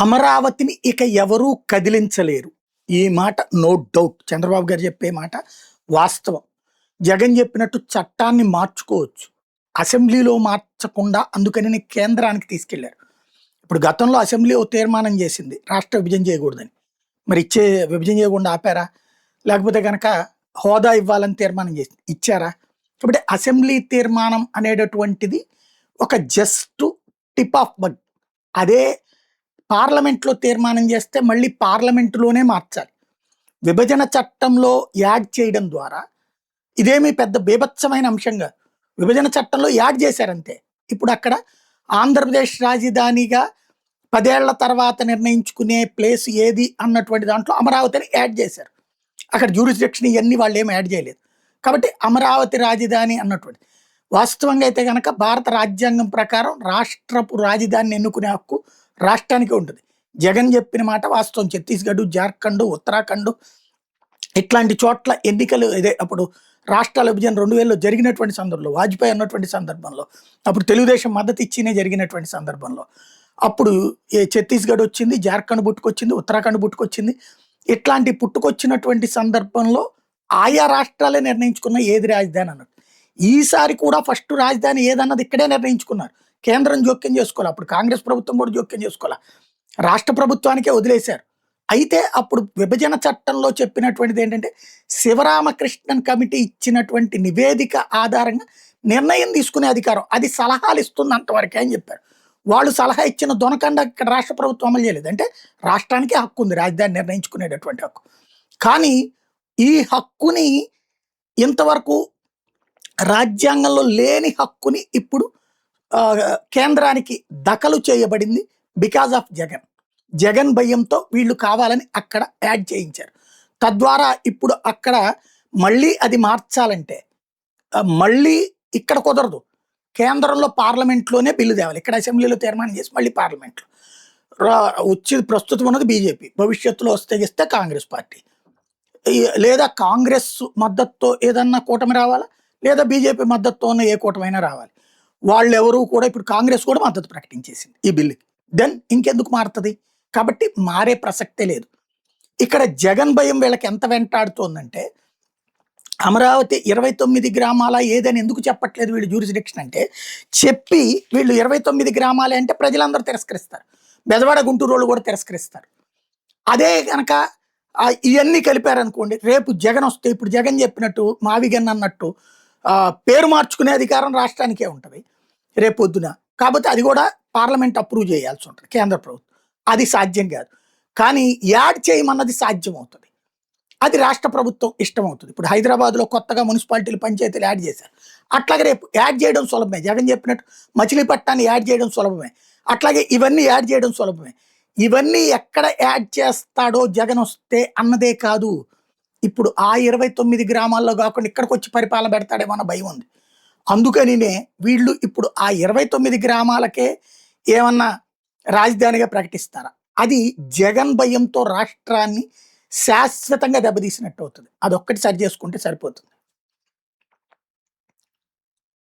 అమరావతిని ఇక ఎవరూ కదిలించలేరు. ఈ మాట నో డౌట్. చంద్రబాబు గారు చెప్పే మాట వాస్తవం. జగన్ చెప్పినట్టు చట్టాన్ని మార్చుకోవచ్చు. అసెంబ్లీలో మార్చకుండా అందుకని కేంద్రానికి తీసుకెళ్లారు. ఇప్పుడు గతంలో అసెంబ్లీ ఓ తీర్మానం చేసింది రాష్ట్ర విభజన చేయకూడదని. మరి విభజన చేయకుండా ఆపారా? లేకపోతే గనక హోదా ఇవ్వాలని తీర్మానం చేసింది. ఇచ్చారా? కాబట్టి అసెంబ్లీ తీర్మానం అనేటటువంటిది ఒక జస్ట్ టిప్ ఆఫ్ బగ్. అదే పార్లమెంట్లో తీర్మానం చేస్తే మళ్ళీ పార్లమెంటులోనే మార్చాలి. విభజన చట్టంలో యాడ్ చేయడం ద్వారా ఇదేమీ పెద్ద బీభత్సమైన అంశం కాదు. విభజన చట్టంలో యాడ్ చేశారంతే. ఇప్పుడు అక్కడ ఆంధ్రప్రదేశ్ రాజధానిగా 10 ఏళ్ల తర్వాత నిర్ణయించుకునే ప్లేస్ ఏది అన్నటువంటి దాంట్లో అమరావతిని యాడ్ చేశారు. అక్కడ జ్యూరిస్డిక్షన్ ఇవన్నీ వాళ్ళు ఏమి యాడ్ చేయలేదు. కాబట్టి అమరావతి రాజధాని అన్నటువంటి వాస్తవంగా అయితే కనుక భారత రాజ్యాంగం ప్రకారం రాష్ట్రపు రాజధానిని ఎన్నుకునే హక్కు రాష్ట్రానికే ఉంటుంది. జగన్ చెప్పిన మాట వాస్తవం. ఛత్తీస్గఢ్, జార్ఖండ్, ఉత్తరాఖండ్ ఇట్లాంటి చోట్ల ఎన్నికలు ఇదే అప్పుడు రాష్ట్రాల విభజన 2000లో జరిగినటువంటి సందర్భంలో, వాజ్పేయి ఉన్నటువంటి సందర్భంలో, అప్పుడు తెలుగుదేశం మద్దతు ఇచ్చినే జరిగినటువంటి సందర్భంలో అప్పుడు ఛత్తీస్గఢ్ వచ్చింది, జార్ఖండ్ పుట్టుకొచ్చింది, ఉత్తరాఖండ్ పుట్టుకొచ్చింది. ఇట్లాంటి పుట్టుకొచ్చినటువంటి సందర్భంలో ఆయా రాష్ట్రాలే నిర్ణయించుకున్న ఏది రాజధాని అన్నట్టు. ఈసారి కూడా ఫస్ట్ రాజధాని ఏదన్నది ఇక్కడే నిర్ణయించుకున్నారు. కేంద్రం జోక్యం చేసుకోవాలి. అప్పుడు కాంగ్రెస్ ప్రభుత్వం కూడా జోక్యం చేసుకోవాలి. రాష్ట్ర ప్రభుత్వానికే వదిలేశారు. అయితే అప్పుడు విభజన చట్టంలో చెప్పినటువంటిది ఏంటంటే శివరామకృష్ణన్ కమిటీ ఇచ్చినటువంటి నివేదిక ఆధారంగా నిర్ణయం తీసుకునే అధికారం, అది సలహాలు ఇస్తుంది అంతవరకే అని చెప్పారు. వాళ్ళు సలహా ఇచ్చిన దొనకండ ఇక్కడ రాష్ట్ర ప్రభుత్వం అమలు చేయలేదు. అంటే రాష్ట్రానికే హక్కు ఉంది రాజధాని నిర్ణయించుకునేటటువంటి హక్కు. కానీ ఈ హక్కుని ఇంతవరకు రాజ్యాంగంలో లేని హక్కుని ఇప్పుడు కేంద్రానికి దఖలు చేయబడింది బికాజ్ ఆఫ్ జగన్. జగన్ భయంతో వీళ్ళు కావాలని అక్కడ యాడ్ చేయించారు. తద్వారా ఇప్పుడు అక్కడ మళ్ళీ అది మార్చాలంటే మళ్ళీ ఇక్కడ కుదరదు. కేంద్రంలో పార్లమెంట్లోనే బిల్లు తేవాలి. ఇక్కడ అసెంబ్లీలో తీర్మానం చేసి మళ్ళీ పార్లమెంట్లో వచ్చి ప్రస్తుతం ఉన్నది బీజేపీ, భవిష్యత్తులో వస్తే కాంగ్రెస్ పార్టీ, లేదా కాంగ్రెస్ మద్దతుతో ఏదన్నా కూటమి రావాలా, లేదా బీజేపీ మద్దతుతో ఉన్న ఏ కూటమైనా రావాలి. వాళ్ళు ఎవరు కూడా ఇప్పుడు కాంగ్రెస్ కూడా మద్దతు ప్రకటించేసింది ఈ బిల్లుకి. దెన్ ఇంకెందుకు మారుతుంది? కాబట్టి మారే ప్రసక్తే లేదు. ఇక్కడ జగన్ భయం వీళ్ళకి ఎంత వెంటాడుతోందంటే అమరావతి 29 గ్రామాల ఏదని ఎందుకు చెప్పట్లేదు వీళ్ళు జ్యూరిస్డిక్షన్ అంటే, చెప్పి వీళ్ళు 29 గ్రామాలే అంటే ప్రజలందరూ తిరస్కరిస్తారు. బెజవాడ, గుంటూరు వాళ్ళు కూడా తిరస్కరిస్తారు. అదే కనుక ఇవన్నీ కలిపారనుకోండి, రేపు జగన్ వస్తే ఇప్పుడు జగన్ చెప్పినట్టు మావిగన్ అన్నట్టు పేరు మార్చుకునే అధికారం రాష్ట్రానికే ఉంటుంది రేపు పొద్దున. కాబట్టి అది కూడా పార్లమెంట్ అప్రూవ్ చేయాల్సి ఉంటుంది కేంద్ర ప్రభుత్వం. అది సాధ్యం కాదు. కానీ యాడ్ చేయమన్నది సాధ్యం అవుతుంది. అది రాష్ట్ర ప్రభుత్వం ఇష్టం అవుతుంది. ఇప్పుడు హైదరాబాద్లో కొత్తగా మున్సిపాలిటీలు, పంచాయతీలు యాడ్ చేశారు. అట్లాగే రేపు యాడ్ చేయడం సులభమే. జగన్ చెప్పినట్టు మచిలీపట్నాన్ని యాడ్ చేయడం సులభమే. అట్లాగే ఇవన్నీ యాడ్ చేయడం సులభమే. ఇవన్నీ ఎక్కడ యాడ్ చేస్తాడో జగన్ వస్తే అన్నదే కాదు, ఇప్పుడు ఆ 29 గ్రామాల్లో కాకుండా ఇక్కడికి వచ్చి పరిపాలన పెడతాడేమో అన్న భయం ఉంది. అందుకనినే వీళ్ళు ఇప్పుడు ఆ 29 గ్రామాలకే ఏమన్నా రాజధానిగా ప్రకటిస్తారా? అది జగన్ భయంతో రాష్ట్రాన్ని శాశ్వతంగా దెబ్బతీసినట్టు అవుతుంది. అదొక్కటి సరి చేసుకుంటే సరిపోతుంది.